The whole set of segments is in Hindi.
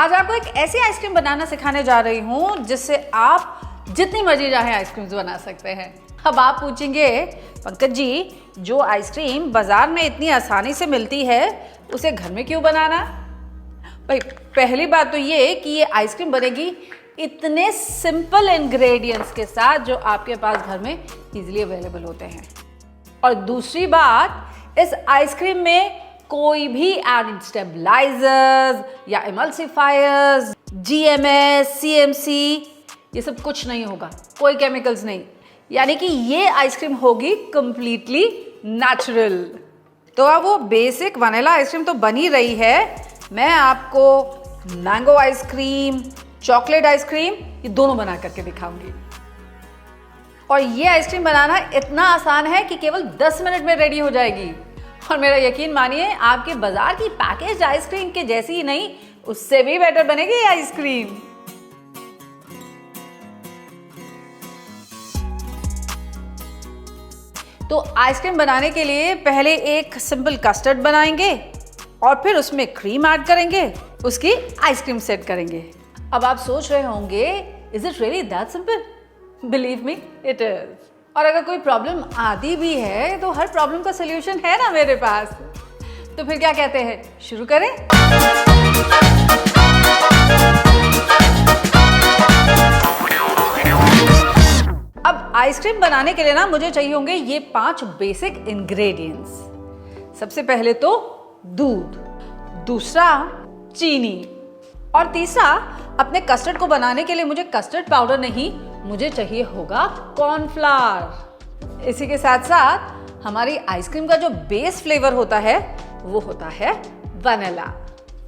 आज आपको एक ऐसी आइसक्रीम बनाना सिखाने जा रही हूँ जिससे आप जितनी मर्जी चाहे आइसक्रीम्स बना सकते हैं। अब आप पूछेंगे पंकज जी, जो आइसक्रीम बाजार में इतनी आसानी से मिलती है उसे घर में क्यों बनाना? भाई पहली बात तो ये कि ये आइसक्रीम बनेगी इतने सिंपल इंग्रेडिएंट्स के साथ जो आपके पास घर में इजीली अवेलेबल होते हैं। और दूसरी बात, इस आइसक्रीम में कोई भी एडेड स्टेबलाइजर्स या इमल्सिफायर्स, जीएमएस, सीएमसी ये सब कुछ नहीं होगा, कोई केमिकल्स नहीं। यानी कि ये आइसक्रीम होगी कंप्लीटली नेचुरल। तो अब वो बेसिक वनीला आइसक्रीम तो बन ही रही है, मैं आपको मैंगो आइसक्रीम, चॉकलेट आइसक्रीम ये दोनों बना करके दिखाऊंगी। और ये आइसक्रीम बनाना इतना आसान है कि केवल 10 मिनट में रेडी हो जाएगी। और मेरा यकीन मानिए, आपके बाजार की पैकेज आइसक्रीम के जैसी ही नहीं, उससे भी बेटर बनेगी ये आइसक्रीम। तो आइसक्रीम बनाने के लिए पहले एक सिंपल कस्टर्ड बनाएंगे और फिर उसमें क्रीम ऐड करेंगे, उसकी आइसक्रीम सेट करेंगे। अब आप सोच रहे होंगे, is it really that simple? Believe me, it is. और अगर कोई प्रॉब्लम आती भी है तो हर प्रॉब्लम का सलूशन है ना मेरे पास। तो फिर क्या कहते हैं, शुरू करें? अब आइसक्रीम बनाने के लिए ना मुझे चाहिए होंगे ये 5 बेसिक इंग्रेडिएंट्स। सबसे पहले तो दूध, दूसरा चीनी, और तीसरा अपने कस्टर्ड को बनाने के लिए मुझे कस्टर्ड पाउडर नहीं, मुझे चाहिए होगा कॉर्नफ्लावर। इसी के साथ साथ हमारी आइसक्रीम का जो बेस फ्लेवर होता है वो होता है वनीला।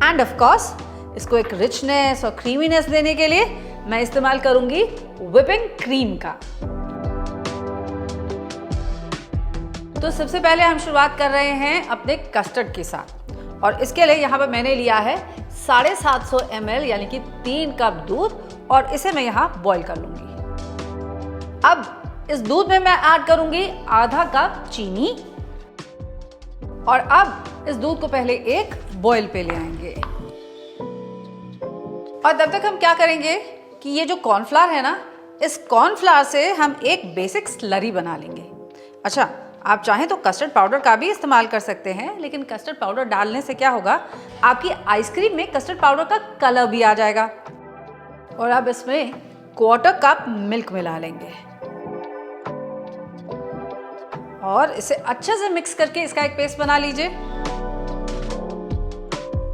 एंड ऑफ कोर्स इसको एक रिचनेस और क्रीमीनेस देने के लिए मैं इस्तेमाल करूंगी व्हिपिंग क्रीम का। तो सबसे पहले हम शुरुआत कर रहे हैं अपने कस्टर्ड के साथ, और इसके लिए यहाँ पर मैंने लिया है 750 ml यानी कि 3 कप दूध, और इसे मैं यहाँ बॉईल कर लूंगी। अब इस दूध में मैं ऐड करूंगी आधा कप चीनी, और अब इस दूध को पहले एक बॉईल पे ले आएंगे। और तब तक हम क्या करेंगे कि ये जो कॉर्नफ्लावर है ना, इस कॉर्नफ्लावर से हम एक बेसिक स्लरी बना लेंगे। अच्छा, आप चाहें तो कस्टर्ड पाउडर का भी इस्तेमाल कर सकते हैं, लेकिन कस्टर्ड पाउडर डालने से क्या होगा, आपकी आइसक्रीम में कस्टर्ड पाउडर का कलर भी आ जाएगा। और अब इसमें 1/4 कप मिल्क मिला लेंगे और इसे अच्छे से मिक्स करके इसका एक पेस्ट बना लीजिए।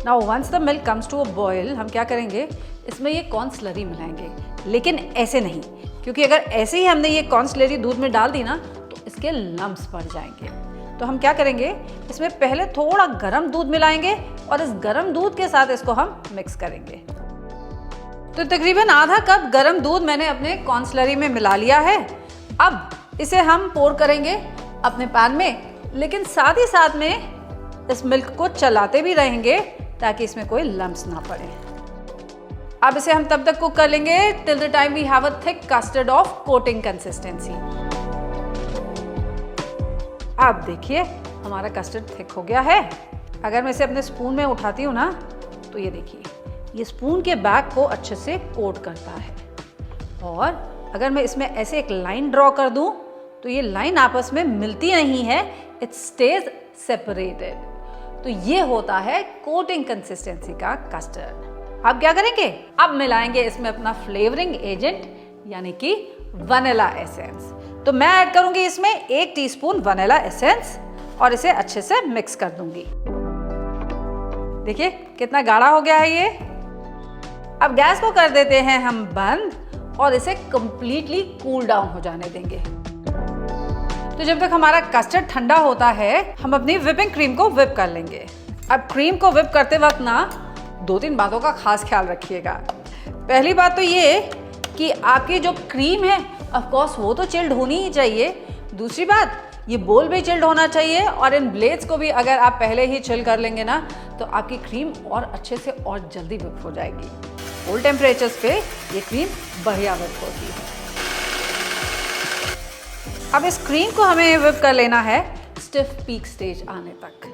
Now once the milk comes to a boil, हम क्या करेंगे, इसमें ये कॉर्न स्लरी मिलाएंगे, लेकिन ऐसे नहीं, क्योंकि अगर ऐसे ही हमने ये कॉर्न स्लरी दूध में डाल दी ना तो इसके लम्प्स पड़ जाएंगे। तो हम क्या करेंगे, इसमें पहले थोड़ा गर्म दूध मिलाएंगे और इस गर्म दूध के साथ इसको हम मिक्स करेंगे। तो तकरीबन आधा कप गर्म दूध मैंने अपने कॉर्न स्लरी में मिला लिया है। अब इसे हम पोर करेंगे अपने पैन में, लेकिन साथ ही साथ में इस मिल्क को चलाते भी रहेंगे ताकि इसमें कोई लम्प्स ना पड़े। अब इसे हम तब तक कुक कर लेंगे till the time we have a thick custard of coating consistency. अब देखिए हमारा कस्टर्ड थिक हो गया है। अगर मैं इसे अपने स्पून में उठाती हूँ ना, तो ये देखिए, ये स्पून के बैक को अच्छे से कोट करता है। और अगर मैं इसमें ऐसे एक लाइन ड्रॉ कर दूं तो ये लाइन आपस में मिलती नहीं है, इट स्टेज सेपरेटेड। तो ये होता है कोटिंग कंसिस्टेंसी का कस्टर्ड। अब क्या करेंगे, अब मिलाएंगे इसमें अपना फ्लेवरिंग एजेंट यानी कि वनीला एसेंस। तो मैं ऐड करूंगी इसमें 1 टीस्पून वनीला एसेंस और इसे अच्छे से मिक्स कर दूंगी। देखिए कितना गाढ़ा हो गया है ये। अब गैस को कर देते हैं हम बंद और इसे कंप्लीटली कूल डाउन हो जाने देंगे। तो जब तक हमारा कस्टर्ड ठंडा होता है, हम अपनी व्हिपिंग क्रीम को व्हिप कर लेंगे। अब क्रीम को व्हिप करते वक्त ना 2-3 बातों का खास ख्याल रखिएगा। पहली बात तो ये कि आपकी जो क्रीम है ऑफ कोर्स वो तो चिल्ड होनी ही चाहिए। दूसरी बात, ये बोल भी चिल्ड होना चाहिए, और इन ब्लेड्स को भी अगर आप पहले ही चिल कर लेंगे ना तो आपकी क्रीम और अच्छे से और जल्दी व्हिप हो जाएगी। कोल्ड टेम्परेचर्स पे ये क्रीम बढ़िया व्हिप होती है। अब इस क्रीम को हमें व्हिप कर लेना है स्टिफ पीक स्टेज आने तक।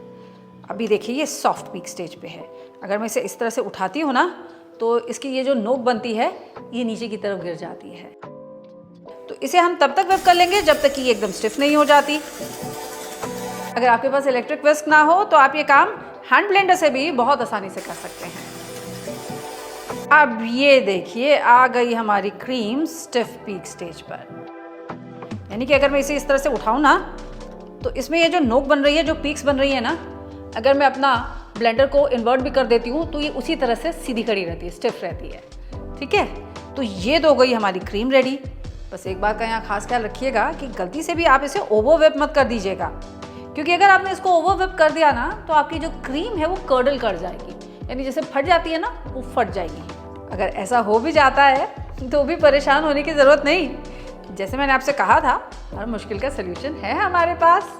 अभी देखिए ये सॉफ्ट पीक स्टेज पे है। अगर मैं इसे इस तरह से उठाती हूँ ना तो इसकी ये जो नोक बनती है ये नीचे की तरफ गिर जाती है। तो इसे हम तब तक व्हिप कर लेंगे जब तक कि ये एकदम स्टिफ नहीं हो जाती। अगर आपके पास इलेक्ट्रिक विस्क ना हो तो आप ये काम हैंड ब्लेंडर से भी बहुत आसानी से कर सकते हैं। अब ये देखिए आ गई हमारी क्रीम स्टिफ पीक स्टेज पर। यानी कि अगर मैं इसे इस तरह से उठाऊं ना तो इसमें ये जो नोक बन रही है, जो पीक्स बन रही है ना, अगर मैं अपना ब्लेंडर को इन्वर्ट भी कर देती हूँ तो ये उसी तरह से सीधी खड़ी रहती है, स्टिफ रहती है। ठीक है, तो ये तो हो गई हमारी क्रीम रेडी। बस एक बात का यहाँ खास ख्याल रखिएगा कि गलती से भी आप इसे ओवर व्हिप मत कर दीजिएगा, क्योंकि अगर आपने इसको ओवर व्हिप कर दिया ना तो आपकी जो क्रीम है वो कर्डल कर जाएगी, यानी जैसे फट जाती है ना वो फट जाएगी। अगर ऐसा हो भी जाता है तो भी परेशान होने की ज़रूरत नहीं। जैसे मैंने आपसे कहा था, हर मुश्किल का सलूशन है हमारे पास।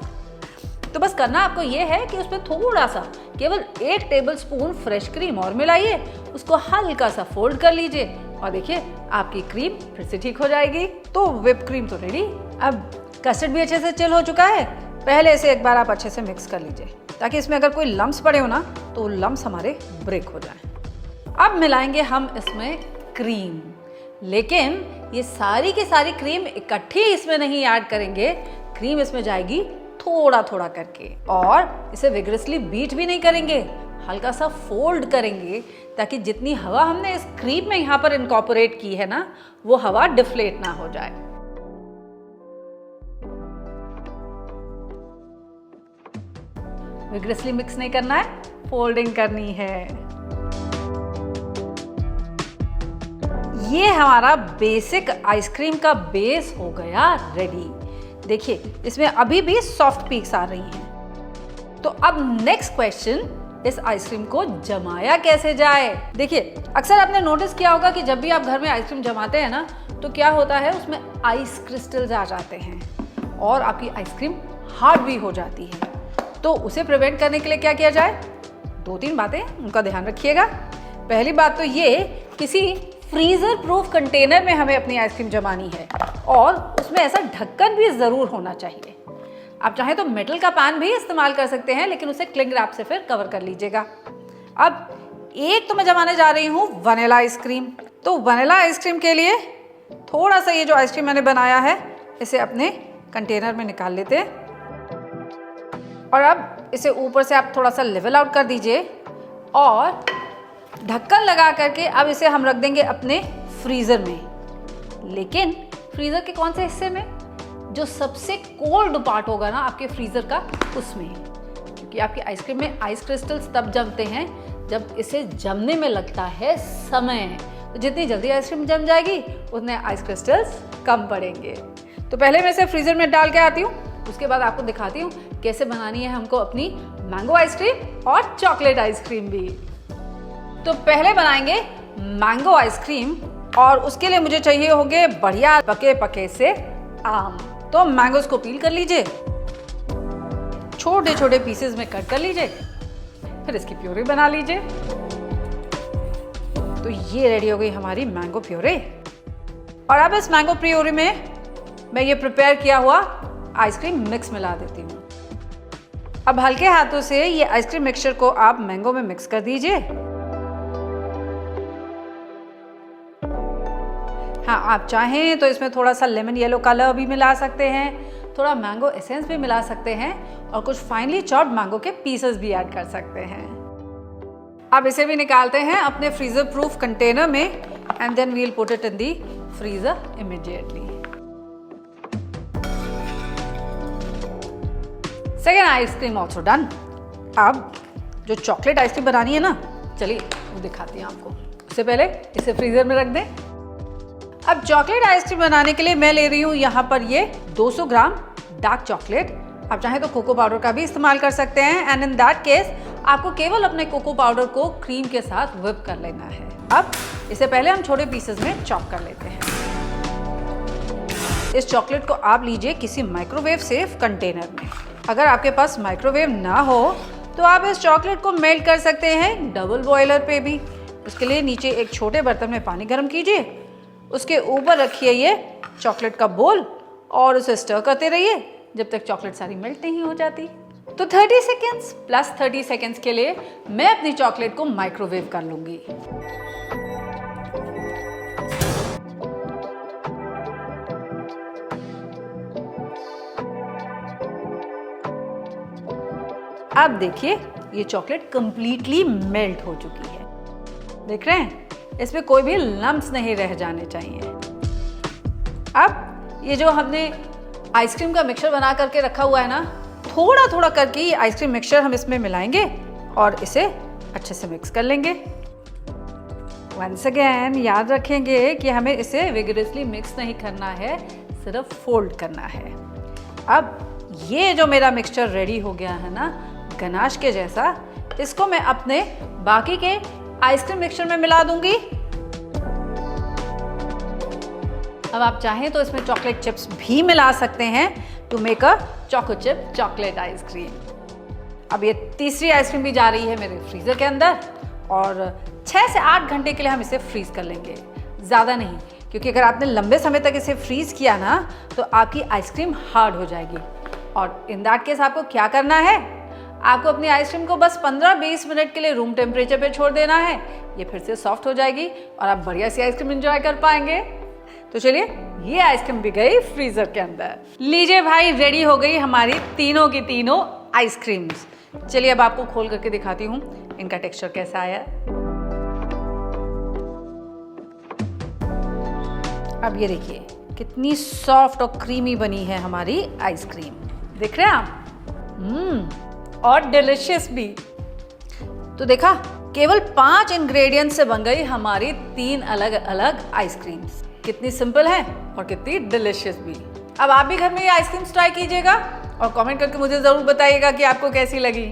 तो बस करना आपको ये है कि उसमें थोड़ा सा, केवल 1 टेबलस्पून फ्रेश क्रीम और मिलाइए, उसको हल्का सा फोल्ड कर लीजिए और देखिए आपकी क्रीम फिर से ठीक हो जाएगी। तो व्हिप क्रीम तो रेडी। अब कस्टर्ड भी अच्छे से चिल हो चुका है। पहले इसे एक बार आप अच्छे से मिक्स कर लीजिए ताकि इसमें अगर कोई लम्स पड़े हो ना तो वो लम्स हमारे ब्रेक हो जाए। अब मिलाएंगे हम इसमें क्रीम, लेकिन ये सारी की सारी क्रीम इकट्ठी इसमें नहीं ऐड करेंगे। क्रीम इसमें जाएगी थोड़ा थोड़ा करके और इसे विगरसली बीट भी नहीं करेंगे, हल्का सा फोल्ड करेंगे ताकि जितनी हवा हमने इस क्रीम में यहाँ पर इनकॉर्पोरेट की है ना वो हवा डिफ्लेट ना हो जाए। विगरसली मिक्स नहीं करना है, फोल्डिंग करनी है। ये हमारा बेसिक आइसक्रीम का बेस हो गया रेडी। देखिए इसमें अभी भी सॉफ्ट पीक्स आ रही हैं। तो अब नेक्स्ट क्वेश्चन, इस आइसक्रीम को जमाया कैसे जाए। देखिए अक्सर आपने नोटिस किया होगा कि जब भी आप घर में आइसक्रीम जमाते हैं ना तो क्या होता है, उसमें आइस क्रिस्टल्स आ जाते हैं और आपकी आइसक्रीम हार्ड भी हो जाती है। तो उसे प्रिवेंट करने के लिए क्या किया जाए, 2-3 बातें उनका ध्यान रखिएगा। पहली बात तो ये, किसी फ्रीजर प्रूफ कंटेनर में हमें अपनी आइसक्रीम जमानी है और उसमें ऐसा ढक्कन भी ज़रूर होना चाहिए। आप चाहें तो मेटल का पैन भी इस्तेमाल कर सकते हैं, लेकिन उसे क्लिंग रैप से फिर कवर कर लीजिएगा। अब एक तो मैं जमाने जा रही हूँ वनीला आइसक्रीम। तो वनीला आइसक्रीम के लिए थोड़ा सा ये जो आइसक्रीम मैंने बनाया है इसे अपने कंटेनर में निकाल लेते हैं और अब इसे ऊपर से आप थोड़ा सा लेवल आउट कर दीजिए और ढक्कन लगा करके अब इसे हम रख देंगे अपने फ्रीज़र में। लेकिन फ्रीज़र के कौन से हिस्से में, जो सबसे कोल्ड पार्ट होगा ना आपके फ्रीज़र का, उसमें, क्योंकि आपकी आइसक्रीम में आइस क्रिस्टल्स तब जमते हैं जब इसे जमने में लगता है समय। तो जितनी जल्दी आइसक्रीम जम जाएगी उतने आइस क्रिस्टल्स कम पड़ेंगे। तो पहले मैं इसे फ्रीज़र में डाल के आती हूँ, उसके बाद आपको दिखाती हूँ कैसे बनानी है हमको अपनी मैंगो आइसक्रीम और चॉकलेट आइसक्रीम भी। तो पहले बनाएंगे मैंगो आइसक्रीम और उसके लिए मुझे चाहिए होंगे बढ़िया पके पके से आम। तो मैंगोज को पील कर लीजिए, छोटे छोटे पीसेस में कट कर लीजिए, फिर इसकी प्यूरी बना लीजिए। तो ये रेडी हो गई हमारी मैंगो प्यूरी। और अब इस मैंगो प्यूरी में मैं ये प्रिपेयर किया हुआ आइसक्रीम मिक्स मिला देती हूँ। अब हल्के हाथों से ये आइसक्रीम मिक्सचर को आप मैंगो में मिक्स कर दीजिए। हाँ, आप चाहें तो इसमें थोड़ा सा लेमन येलो कलर भी मिला सकते हैं, थोड़ा मैंगो एसेंस भी मिला सकते हैं और कुछ फाइनली चॉप्ड मैंगो के पीसेस भी ऐड कर सकते हैं। अब इसे भी निकालते हैं अपने फ्रीजर प्रूफ कंटेनर में and then we'll put it in the freezer immediately. Second ice cream also done. अब जो चॉकलेट आइसक्रीम बनानी है ना, चलिए वो दिखाती हैं आपको। उससे पहले इसे फ्रीजर में रख दें। अब चॉकलेट आइसक्रीम बनाने के लिए मैं ले रही हूँ यहाँ पर ये 200 ग्राम डार्क चॉकलेट। आप चाहें तो कोको पाउडर का भी इस्तेमाल कर सकते हैं एंड इन दैट केस आपको केवल अपने कोको पाउडर को क्रीम के साथ व्हिप कर लेना है। अब इसे पहले हम छोटे पीसेस में चॉप कर लेते हैं। इस चॉकलेट को आप लीजिए किसी माइक्रोवेव सेफ कंटेनर में। अगर आपके पास माइक्रोवेव ना हो तो आप इस चॉकलेट को मेल्ट कर सकते हैं डबल बॉयलर पे भी। उसके लिए नीचे एक छोटे बर्तन में पानी गर्म कीजिए, उसके ऊपर रखिए ये चॉकलेट का बोल और उसे स्टर करते रहिए जब तक चॉकलेट सारी मेल्ट नहीं हो जाती। तो 30 सेकेंड्स प्लस 30 सेकेंड्स के लिए मैं अपनी चॉकलेट को माइक्रोवेव कर लूँगी। अब देखिए ये चॉकलेट कंप्लीटली मेल्ट हो चुकी है। देख रहे हैं, इसमें कोई भी लम्प्स नहीं रह जाने चाहिए। अब ये जो हमने आइसक्रीम का मिक्सचर बना करके रखा हुआ है ना, थोड़ा थोड़ा करके ये आइसक्रीम मिक्सचर हम इसमें मिलाएंगे और इसे अच्छे से मिक्स कर लेंगे। वंस अगेन याद रखेंगे कि हमें इसे विगरसली मिक्स नहीं करना है, सिर्फ फोल्ड करना है। अब ये जो मेरा मिक्सचर रेडी हो गया है ना, गनाश के जैसा, इसको मैं अपने बाकी के आइसक्रीम मिक्सचर में मिला दूंगी। अब आप चाहें तो इसमें चॉकलेट चिप्स भी मिला सकते हैं to make a choco chip chocolate ice cream. अब ये तीसरी आइसक्रीम भी जा रही है मेरे फ्रीज़र के अंदर और 6 से 8 घंटे के लिए हम इसे फ्रीज़ कर लेंगे, ज़्यादा नहीं, क्योंकि अगर आपने लंबे समय तक इसे फ्रीज़ किया ना तो आपकी आइसक्रीम हार्ड हो जाएगी। और इन दैट केस आपको क्या करना है, आपको अपनी आइसक्रीम को बस 15-20 मिनट के लिए रूम टेम्परेचर पे छोड़ देना है। ये फिर से सॉफ्ट हो जाएगी और आप बढ़िया सी आइसक्रीम एंजॉय कर पाएंगे। तो चलिए, ये आइसक्रीम भी गई फ्रीजर के अंदर। लीजिए भाई, रेडी हो गई हमारी तीनों की तीनों आइसक्रीम्स। चलिए अब आपको खोल करके दिखाती हूँ इनका टेक्सचर कैसा आया। अब ये देखिए कितनी सॉफ्ट और क्रीमी बनी है हमारी आइसक्रीम, देख रहे हैं आप? और डिलिशियस भी। तो देखा, केवल 5 इंग्रेडिएंट से बन गई हमारी 3 अलग अलग आइसक्रीम्स। कितनी सिंपल है और कितनी डिलिशियस भी। अब आप भी घर में ये आइसक्रीम्स ट्राई कीजिएगा और कमेंट करके मुझे ज़रूर बताइएगा कि आपको कैसी लगी।